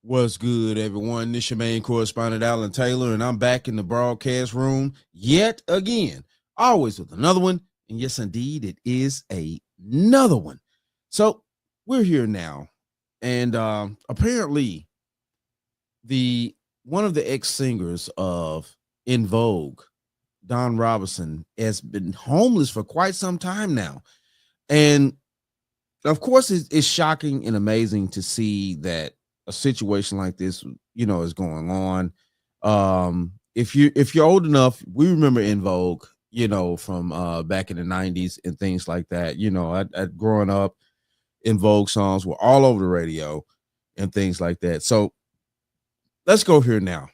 What's good, everyone? This your main correspondent, Alan Taylor, and I'm back in the broadcast room yet again, always with another one. And yes, indeed, it is another one. So we're here now, and apparently, the one of the ex singers of In Vogue, Don Robinson, has been homeless for quite some time now, and of course, it's shocking and amazing to see that a situation like this, is going on. If you're old enough, we remember In Vogue, from back in the '90s and things like that. At growing up, In Vogue songs were all over the radio and things like that. So let's go here now.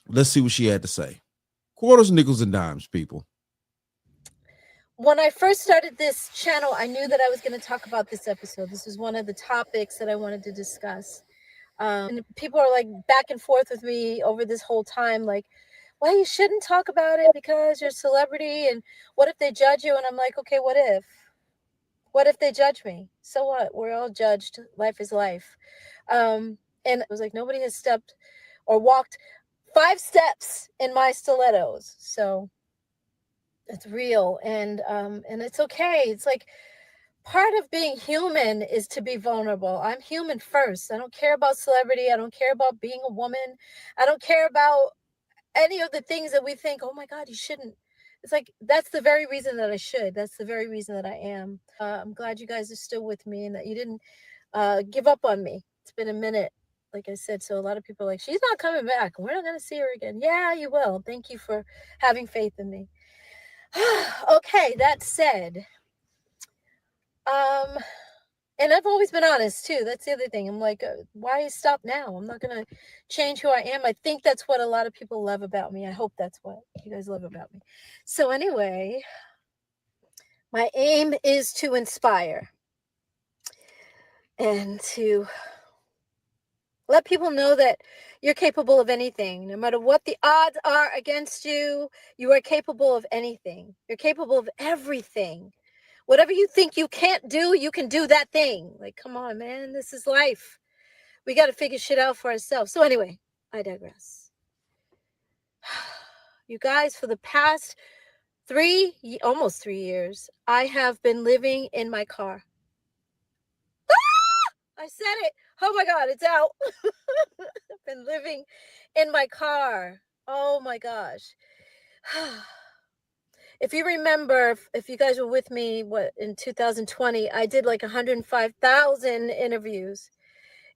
Let's see what she had to say. Quarters, nickels, and dimes, people. When I first started this channel, I knew that I was going to talk about this episode. This was one of the topics that I wanted to discuss. And people are like back and forth with me over this whole time, like, well, you shouldn't talk about it because you're a celebrity. And what if they judge you? And I'm like, okay, what if? What if they judge me? So what? We're all judged. Life is life. And it was like nobody has stepped or walked 5 steps in my stilettos. So it's real, and it's okay. It's like part of being human is to be vulnerable. I'm human first. I don't care about celebrity. I don't care about being a woman. I don't care about any of the things that we think, oh my God, you shouldn't. It's like that's the very reason that I should. That's the very reason that I am. I'm glad you guys are still with me and that you didn't give up on me. It's been a minute, like I said. So a lot of people are like, she's not coming back. We're not going to see her again. Yeah, you will. Thank you for having faith in me. Okay, that said, um, and I've always been honest too. That's the other thing. I'm like, why stop now? I'm not gonna change who I am. I think that's what a lot of people love about me. I hope that's what you guys love about me. So anyway, my aim is to inspire and to let people know that you're capable of anything. No matter what the odds are against you, you are capable of anything. You're capable of everything. Whatever you think you can't do, you can do that thing. Like, come on, man. This is life. We got to figure shit out for ourselves. So anyway, I digress. You guys, for the past almost 3 years, I have been living in my car. I said it. Oh my God, it's out. I've been living in my car. Oh my gosh. If you remember, if you guys were with me, in 2020, I did like 105,000 interviews.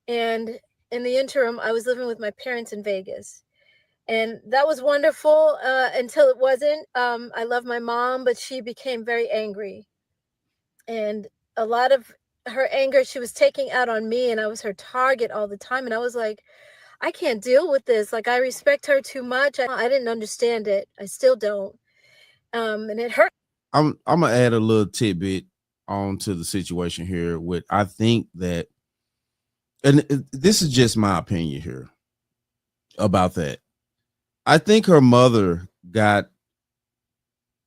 And in the interim, I was living with my parents in Vegas. And that was wonderful until it wasn't. I love my mom, but she became very angry. And a lot of her anger, she was taking out on me, and I was her target all the time. And I was like, I can't deal with this. Like, I respect her too much. I didn't understand it. I still don't. And it hurt. I'm gonna add a little tidbit onto the situation here. With I think that, and this is just my opinion here about that. I think her mother got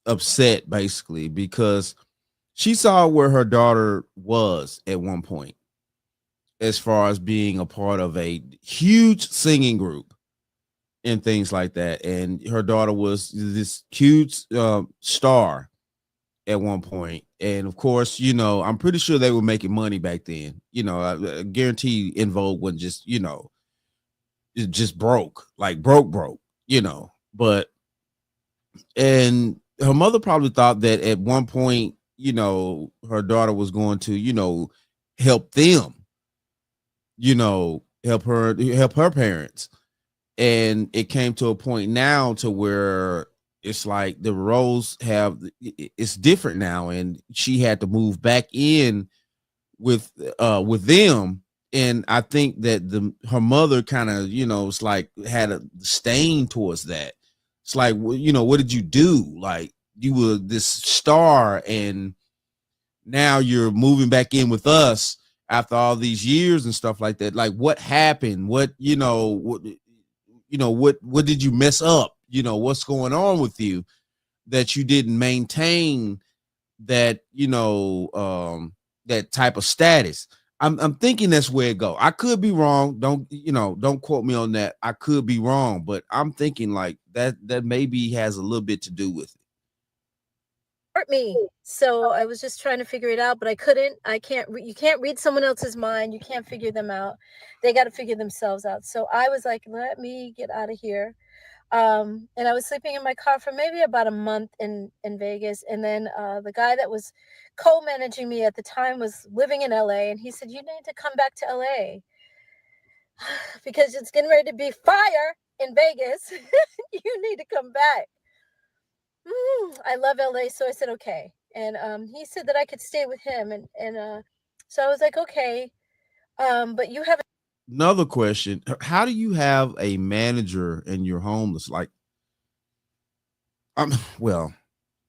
upset basically because she saw where her daughter was at one point, as far as being a part of a huge singing group and things like that. And her daughter was this huge star at one point. And of course, I'm pretty sure they were making money back then. I guarantee In Vogue wasn't just, it just broke, like broke, But, and her mother probably thought that at one point, her daughter was going to, help them, help her parents. And it came to a point now to where it's like the roles it's different now, and she had to move back in with them. And I think that her mother kind of, it's like had a stain towards that. It's like, what did you do? Like, you were this star, and now you're moving back in with us after all these years and stuff like that. Like, what happened? What what did you mess up? What's going on with you that you didn't maintain that, that type of status? I'm thinking that's where it go. I could be wrong. Don't quote me on that. I could be wrong, but I'm thinking like that maybe has a little bit to do with it. Hurt me. So I was just trying to figure it out, but I couldn't. I can't. You can't read someone else's mind. You can't figure them out. They got to figure themselves out. So I was like, let me get out of here. And I was sleeping in my car for maybe about a month in Vegas, and then the guy that was co-managing me at the time was living in LA, and he said, "You need to come back to LA because it's getting ready to be fire in Vegas. You need to come back." I love LA, so I said okay, and he said that I could stay with him, and so I was like, okay, but you have Another question: how do you have a manager and you're homeless? Like, well,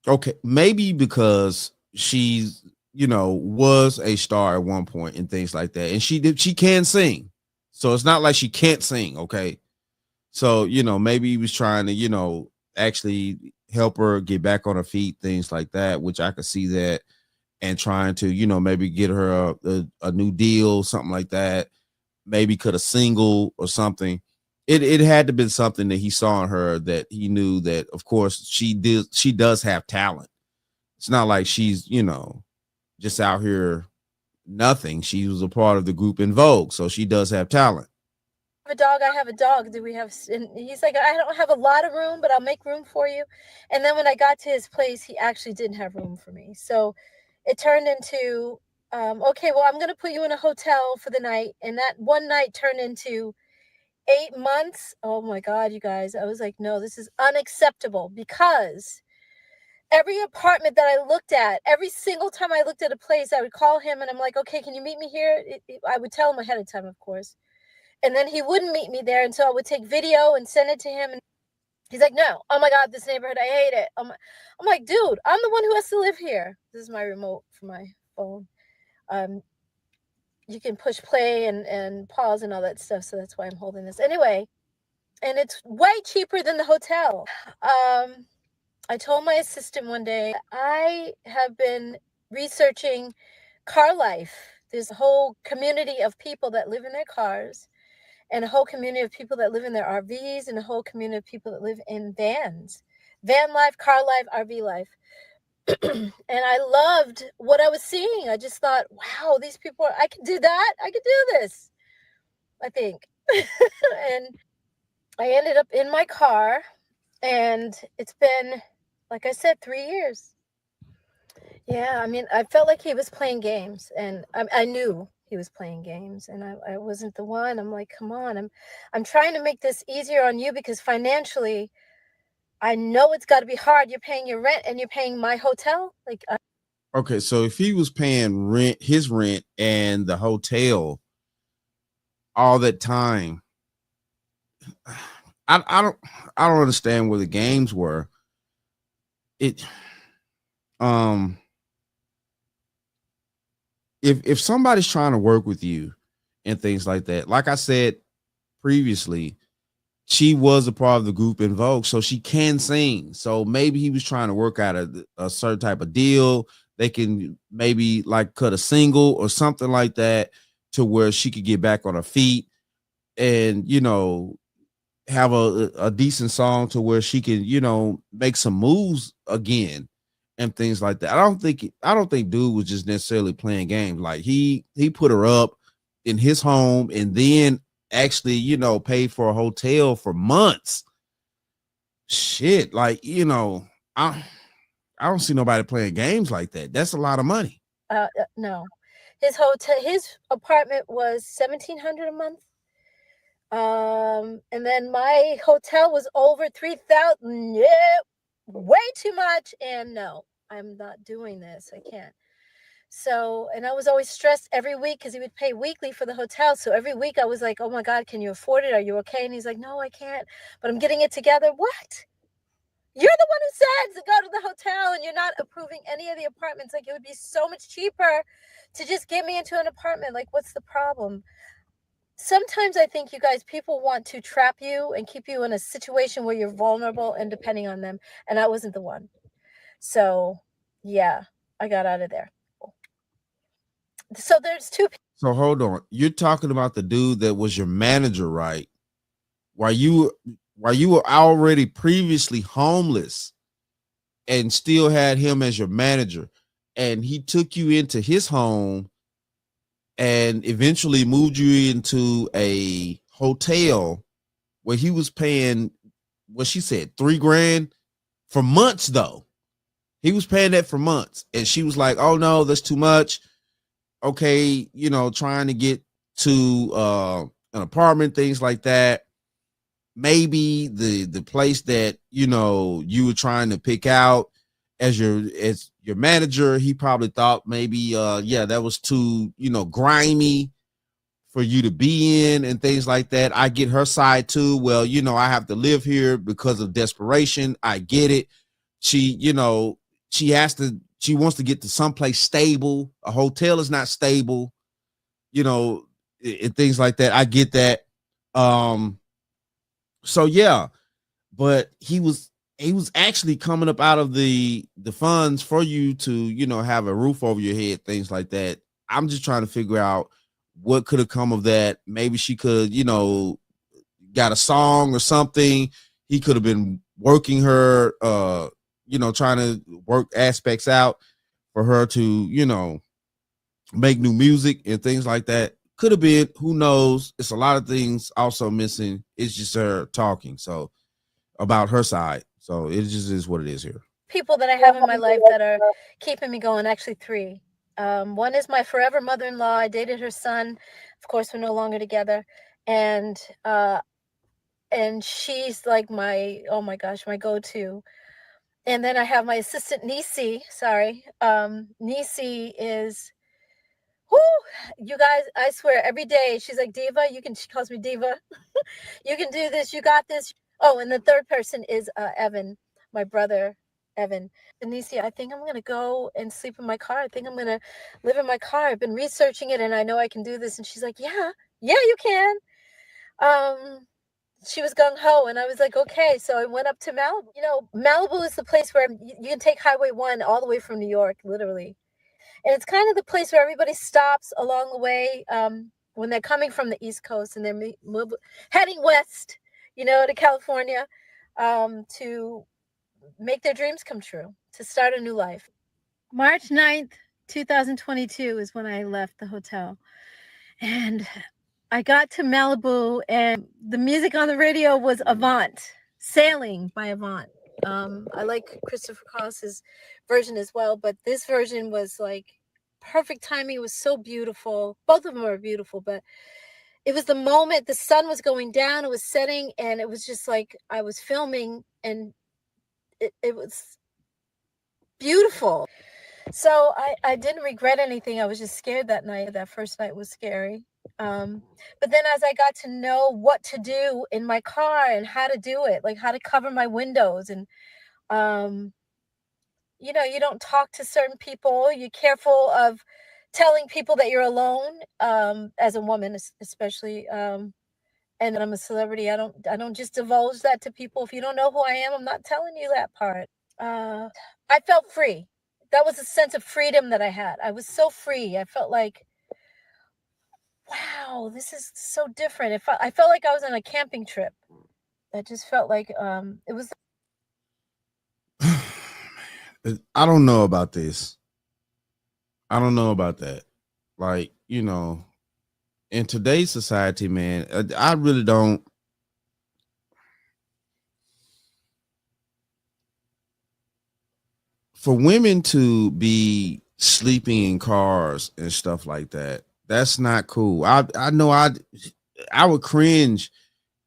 okay, maybe because she's was a star at one point and things like that, and she can sing, so it's not like she can't sing. Okay, so maybe he was trying to actually help her get back on her feet, things like that, which I could see that, and trying to maybe get her a new deal, something like that, maybe could a single or something. It had to been something that he saw in her that he knew that of course she does have talent. It's not like she's just out here nothing. She was a part of the group in Vogue, so she does have talent. a dog. I have a dog. Do we have? And he's like, I don't have a lot of room, but I'll make room for you. And then when I got to his place, he actually didn't have room for me. So it turned into, okay, well, I'm going to put you in a hotel for the night. And that one night turned into 8 months. Oh my God, you guys. I was like, no, this is unacceptable because every apartment that I looked at, every single time I looked at a place, I would call him and I'm like, okay, can you meet me here? I would tell him ahead of time, of course. And then he wouldn't meet me there. And so I would take video and send it to him. And he's like, no, oh my God, this neighborhood, I hate it. I'm like, dude, I'm the one who has to live here. This is my remote for my phone. Um, you can push play and pause and all that stuff. So that's why I'm holding this. Anyway, and it's way cheaper than the hotel. I told my assistant one day, I have been researching car life. There's a whole community of people that live in their cars, and a whole community of people that live in their RVs, and a whole community of people that live in vans. Van life, car life, RV life. And I loved what I was seeing. I just thought, wow, these people, I can do that. I could do this, I think. And I ended up in my car, and it's been, like I said, 3 years. Yeah, I mean, I felt like he was playing games, and I knew he was playing games, and I wasn't the one. I'm like, come on, I'm trying to make this easier on you because financially, I know it's got to be hard. You're paying your rent and you're paying my hotel. Like, Okay, so if he was paying his rent and the hotel all that time, I don't understand where the games were. It um if somebody's trying to work with you and things like that, like I said previously, she was a part of the group in Vogue, so she can sing. So maybe he was trying to work out a certain type of deal. They can maybe like cut a single or something like that to where she could get back on her feet and have a decent song to where she can make some moves again and things like that. I don't think dude was just necessarily playing games. Like he put her up in his home and then actually paid for a hotel for months. Shit, like I don't see nobody playing games like that. That's a lot of money. no, his apartment was 1,700 a month. And then my hotel was over 3,000. Yeah, way too much. And no, I'm not doing this. I can't. So, and I was always stressed every week because he would pay weekly for the hotel. So every week I was like, oh my God, can you afford it? Are you okay? And he's like, no, I can't, but I'm getting it together. What? You're the one who said to go to the hotel and you're not approving any of the apartments. Like, it would be so much cheaper to just get me into an apartment. Like, what's the problem? Sometimes I think, you guys, people want to trap you and keep you in a situation where you're vulnerable and depending on them. And I wasn't the one. So yeah, I got out of there. So there's two. So hold on. You're talking about the dude that was your manager, right? While you while you were already previously homeless and still had him as your manager, and he took you into his home and eventually moved you into a hotel where he was paying what she said, $3,000 for months though. He was paying that for months. And she was like, oh no, that's too much. Okay, trying to get to an apartment, things like that. Maybe the place that you were trying to pick out as your manager, he probably thought maybe yeah, that was too grimy for you to be in and things like that. I get her side too. Well, I have to live here because of desperation. I get it. She, she wants to get to someplace stable. A hotel is not stable, you know, and things like that. I get that. Um, so yeah, but he was actually coming up out of the funds for you to, have a roof over your head, things like that. I'm just trying to figure out what could have come of that. Maybe she could, got a song or something. He could have been working her, trying to work aspects out for her to, make new music and things like that. Could have been, who knows? It's a lot of things also missing. It's just her talking. So about her side. So it just is what it is here. People that I have in my life that are keeping me going. Actually, three. One is my forever mother-in-law. I dated her son. Of course, we're no longer together, and she's like my, oh my gosh, my go-to. And then I have my assistant Nisi. Sorry, Nisi is. Whoo, you guys! I swear, every day she's like, Diva. She calls me Diva. You can do this. You got this. Oh, and the third person is Evan, my brother, Evan. Denise, I think I'm going to go and sleep in my car. I think I'm going to live in my car. I've been researching it and I know I can do this. And she's like, yeah, you can. She was gung ho and I was like, okay. So I went up to Malibu. Malibu is the place where you can take Highway 1 all the way from New York, literally. And it's kind of the place where everybody stops along the way when they're coming from the East Coast and they're heading west, to California to make their dreams come true, to start a new life. March 9th, 2022 is when I left the hotel. And I got to Malibu and the music on the radio was Avant, Sailing by Avant. I like Christopher Cross's version as well, but this version was like perfect timing. It was so beautiful. Both of them are beautiful, but it was the moment the sun was going down, it was setting, and it was just like I was filming and it was beautiful. So I didn't regret anything. I was just scared that night. That first night was scary. But then as I got to know what to do in my car and how to do it, like how to cover my windows and, you don't talk to certain people. You're careful of telling people that you're alone, as a woman, especially, and I'm a celebrity. I don't just divulge that to people. If you don't know who I am, I'm not telling you that part. I felt free. That was a sense of freedom that I had. I was so free. I felt like, wow, this is so different. I felt like I was on a camping trip. I just felt like it was. I don't know about this. I don't know about that. Like, in today's society, man, I really don't. For women to be sleeping in cars and stuff like that, that's not cool. I know I would cringe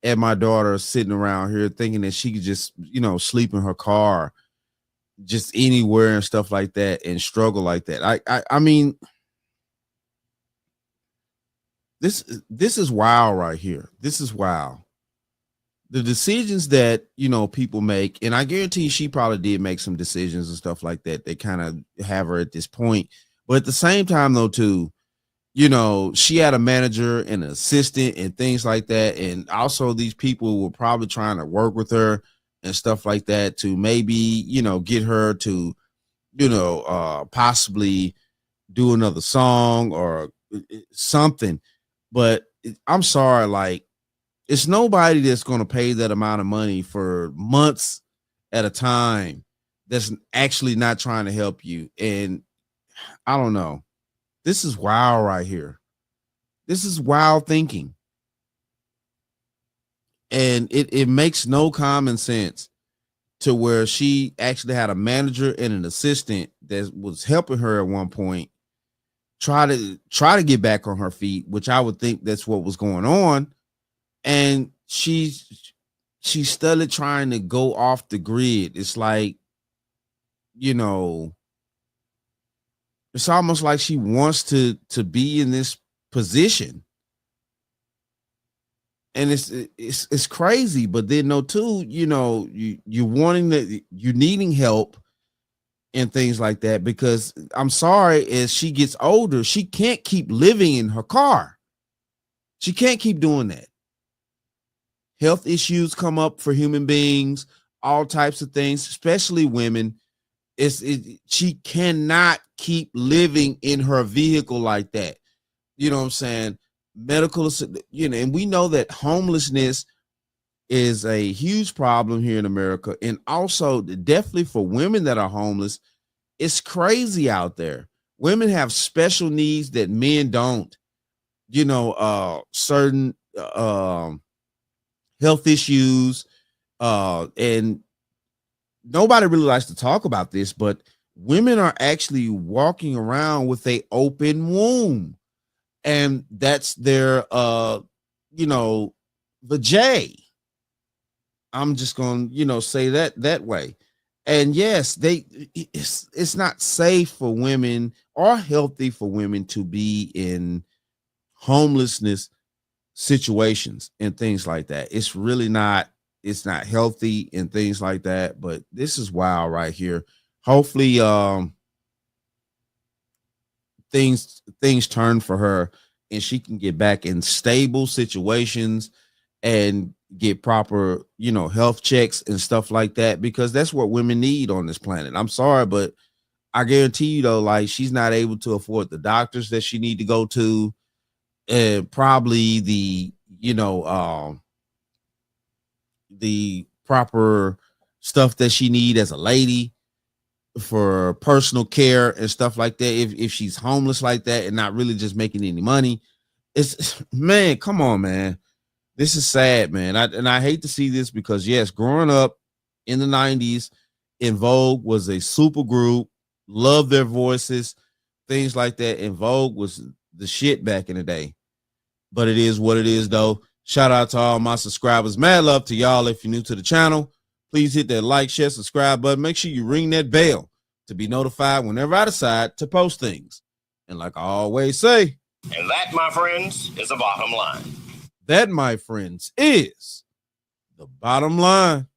at my daughter sitting around here thinking that she could just, sleep in her car just anywhere and stuff like that and struggle like that. I mean, this is wild right here. This is wild. The decisions that people make, and I guarantee she probably did make some decisions and stuff like that. They kind of have her at this point, but at the same time, though, too, she had a manager and an assistant and things like that, and also these people were probably trying to work with her and stuff like that to maybe get her to possibly do another song or something. But I'm sorry, like it's nobody that's going to pay that amount of money for months at a time that's actually not trying to help you. And I don't know. This is wild right here. This is wild thinking. And it makes no common sense to where she actually had a manager and an assistant that was helping her at one point try to get back on her feet, which I would think that's what was going on. And she's still trying to go off the grid. It's like, you know, it's almost like she wants to be in this position. And it's crazy. But then no, too, you know, you're wanting that, you needing help and things like that, because I'm sorry, as she gets older, she can't keep living in her car. She can't keep doing that. Health issues come up for human beings, all types of things, especially women. She cannot keep living in her vehicle like that. You know what I'm saying? Medical, you know, and we know that homelessness is a huge problem here in America. And also definitely for women that are homeless, it's crazy out there. Women have special needs that men don't, you know, certain health issues. And nobody really likes to talk about this, but women are actually walking around with a open womb. And that's their you know, the J. I'm just gonna, you know, say that way. And yes, it's not safe for women or healthy for women to be in homelessness situations and things like that. It's really not, it's not healthy and things like that. But this is wild right here. Hopefully things turn for her and she can get back in stable situations and get proper, you know, health checks and stuff like that, because that's what women need on this planet. I'm sorry, but I guarantee you though, like she's not able to afford the doctors that she need to go to, and probably the, you know, the proper stuff that she need as a lady for personal care and stuff like that. If she's homeless like that and not really just making any money, it's man, come on, man. This is sad, man. I hate to see this, because yes, growing up in the 90s, In Vogue was a super group, loved their voices, things like that. In Vogue was the shit back in the day. But it is what it is, though. Shout out to all my subscribers. Mad love to y'all. If you're new to the channel, please hit that like, share, subscribe button. Make sure you ring that bell to be notified whenever I decide to post things. And like I always say, and that, my friends, is the bottom line. That, my friends, is the bottom line.